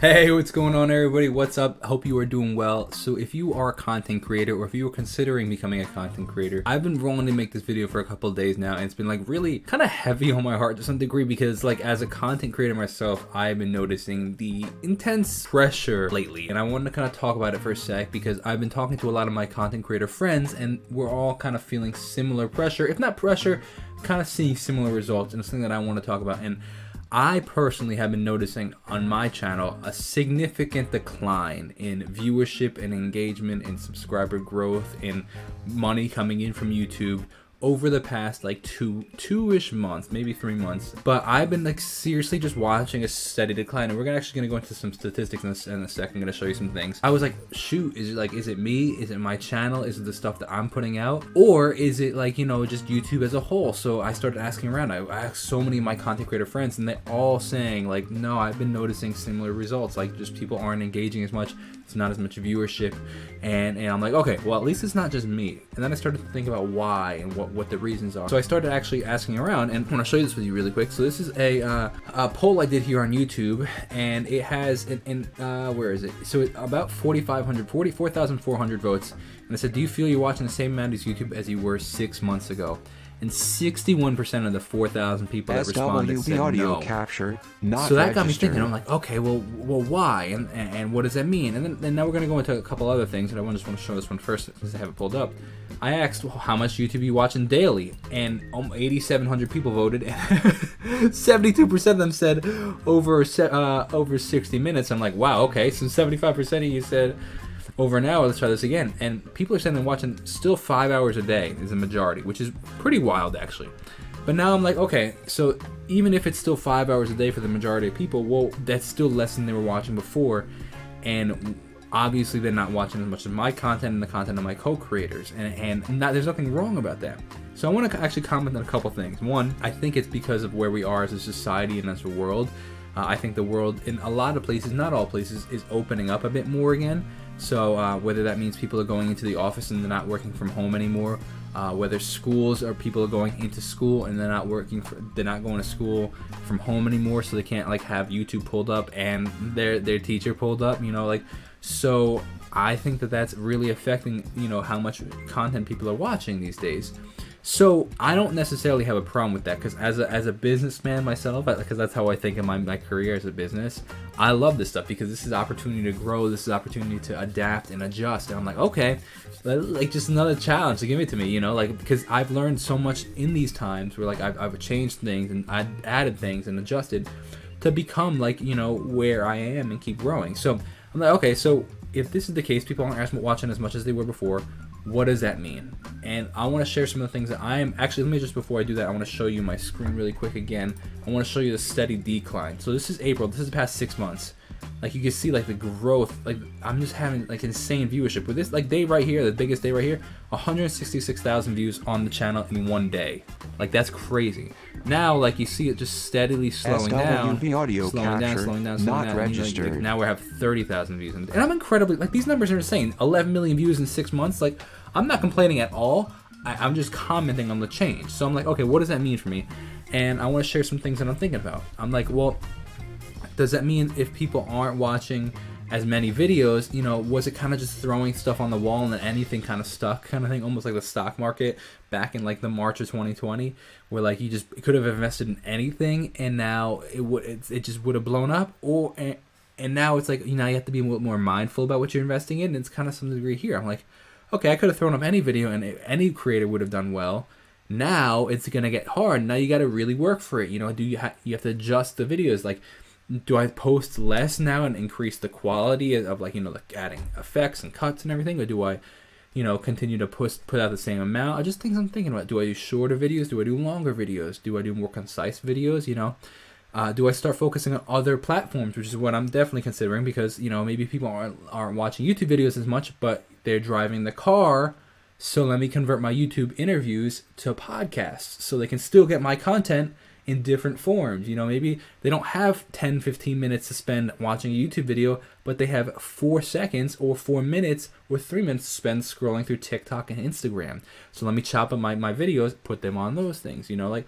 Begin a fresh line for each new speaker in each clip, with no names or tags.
Hey, what's going on, everybody? What's up? Hope you are doing well. So if you are a content creator, or if you are considering becoming a content creator, I've been rolling to make this video for a couple of days now, and it's been like really kind of heavy on my heart to some degree, because like as a content creator myself, I've been noticing the intense pressure lately, and I wanted to kind of talk about it for a sec because I've been talking to a lot of my content creator friends, and we're all kind of feeling similar pressure, if not pressure, kind of seeing similar results, and it's something that I want to talk about. And I personally have been noticing on my channel a significant decline in viewership and engagement and subscriber growth and money coming in from YouTube over the past like two-ish months, maybe 3 months. But I've been like seriously just watching a steady decline, and we're actually gonna go into some statistics in a second. I'm gonna show you some things. I was like, shoot, is it me? Is it my channel? Is it the stuff that I'm putting out? Or is it like, you know, just YouTube as a whole? So I started asking around. I asked so many of my content creator friends, and they're all saying like, no, I've been noticing similar results. Like just people aren't engaging as much. It's not as much viewership. And I'm like, okay, well, at least it's not just me. And then I started to think about why and what the reasons are. So I started actually asking around, and I want to show you this with you really quick. So this is a poll I did here on YouTube, and it has where is it? So it's about 44,400 votes, and it said, do you feel you're watching the same amount as YouTube as you were 6 months ago? And 61% of the 4,000 people that responded said
audio
no.
Capture, not
so that got me
registered.
thinking. I'm like, okay, well, why? And what does that mean? And then now we're gonna go into a couple other things, and I just want to show this one first since I have it pulled up. I asked, well, how much YouTube are you watching daily? And 8,700 people voted, and 72% of them said over 60 minutes. I'm like, wow, okay, so 75% of you said over an hour. Let's try this again. And people are saying they're watching still 5 hours a day is the majority, which is pretty wild actually. But now I'm like, okay, so even if it's still 5 hours a day for the majority of people, well, that's still less than they were watching before. And obviously they're not watching as much of my content and the content of my co-creators, and there's nothing wrong about that. So I want to actually comment on a couple things. One, I think it's because of where we are as a society and as a world. I think the world in a lot of places, not all places, is opening up a bit more again. So whether that means people are going into the office and they're not working from home anymore, whether schools or people are going into school and they're not going to school from home anymore, so they can't like have YouTube pulled up and their teacher pulled up, you know, like. So I think that that's really affecting, you know, how much content people are watching these days. So I don't necessarily have a problem with that, because as a businessman myself, because that's how I think of my career as a business, I love this stuff because this is opportunity to grow, this is opportunity to adapt and adjust. And I'm like, okay, like just another challenge to give it to me, you know, like, because I've learned so much in these times where like I've changed things and I added things and adjusted to become like, you know, where I am and keep growing. So I'm like, okay, so if this is the case, people aren't watching as much as they were before, what does that mean? And I want to share some of the things that I am actually. Let me just, before I do that, I want to show you my screen really quick again. I want to show you the steady decline. So this is April. This is the past 6 months. Like you can see, like the growth. Like I'm just having like insane viewership with this. Like day right here, the biggest day right here, 166,000 views on the channel in one day. Like that's crazy. Now, like you see it just steadily slowing down, slowing down.
Not registered.
Like, now we have 30,000 views, and I'm incredibly, like, these numbers are insane. 11 million views in 6 months. Like, I'm not complaining at all. I'm just commenting on the change. So I'm like, okay, what does that mean for me? And I want to share some things that I'm thinking about. I'm like, well, does that mean if people aren't watching as many videos, you know, was it kind of just throwing stuff on the wall and then anything kind of stuck kind of thing, almost like the stock market back in like the March of 2020, where like you just could have invested in anything and now it just would have blown up? Or and now it's like, you know, you have to be a little more mindful about what you're investing in. And it's kind of some degree here. I'm like, okay, I could have thrown up any video and any creator would have done well. Now it's gonna get hard. Now you got to really work for it. You know, you have to adjust the videos. Like, do I post less now and increase the quality of like, you know, like adding effects and cuts and everything, or do I, you know, continue to put out the same amount? I just things I'm thinking about. Do I do shorter videos? Do I do longer videos? Do I do more concise videos? You know, do I start focusing on other platforms, which is what I'm definitely considering, because, you know, maybe people aren't watching YouTube videos as much, but they're driving the car. So let me convert my YouTube interviews to podcasts so they can still get my content in different forms. You know, maybe they don't have 10-15 minutes to spend watching a YouTube video, but they have 4 seconds or 4 minutes or 3 minutes to spend scrolling through TikTok and Instagram. So let me chop up my videos, put them on those things. You know, like,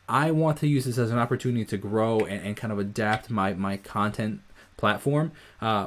I want to use this as an opportunity to grow and kind of adapt my content platform,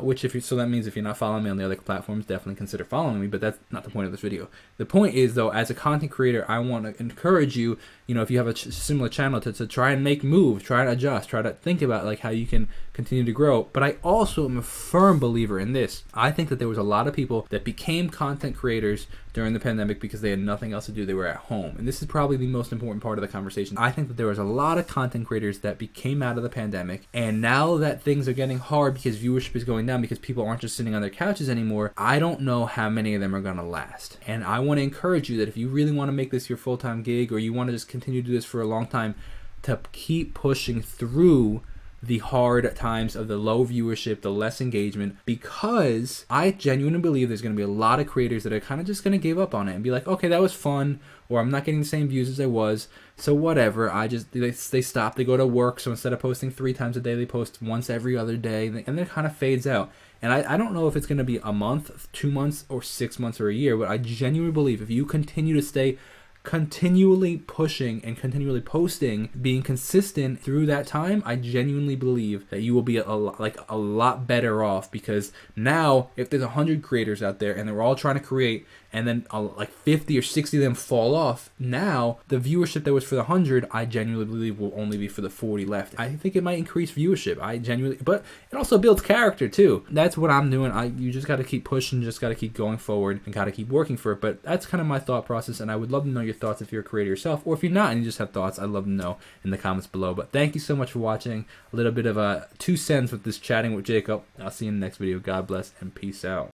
which so that means if you're not following me on the other platforms, definitely consider following me, but that's not the point of this video. The point is, though, as a content creator, I want to encourage you, if you have a similar channel, to try and make moves, try to adjust, try to think about like how you can continue to grow. But I also am a firm believer in this. I think that there was a lot of people that became content creators during the pandemic because they had nothing else to do. They were at home. And this is probably the most important part of the conversation. I think that there was a lot of content creators that became out of the pandemic, and now that things are getting hard because viewership is going down because people aren't just sitting on their couches anymore, I don't know how many of them are going to last. And I want to encourage you that if you really want to make this your full-time gig, or you want to just continue to do this for a long time, to keep pushing through the hard times of the low viewership, the less engagement, because I genuinely believe there's going to be a lot of creators that are kind of just going to give up on it and be like, okay, that was fun, or I'm not getting the same views as I was, so whatever. They stop, they go to work, so instead of posting 3 times a day, they post once every other day, and then it kind of fades out. And I don't know if it's going to be a month, 2 months, or 6 months, or a year, but I genuinely believe if you continue to stay continually pushing and continually posting, being consistent through that time, I genuinely believe that you will be a lot better off, because now if there's 100 creators out there and they're all trying to create, and then like 50 or 60 of them fall off, now the viewership that was for the 100, I genuinely believe will only be for the 40 left. I think it might increase viewership. But it also builds character too. That's what I'm doing. You just got to keep pushing, just got to keep going forward, and got to keep working for it. But that's kind of my thought process, and I would love to know your thoughts if you're a creator yourself, or if you're not and you just have thoughts. I'd love to know in the comments below. But thank you so much for watching. A little bit of a 2 cents with this chatting with Jacob. I'll see you in the next video. God bless and peace out.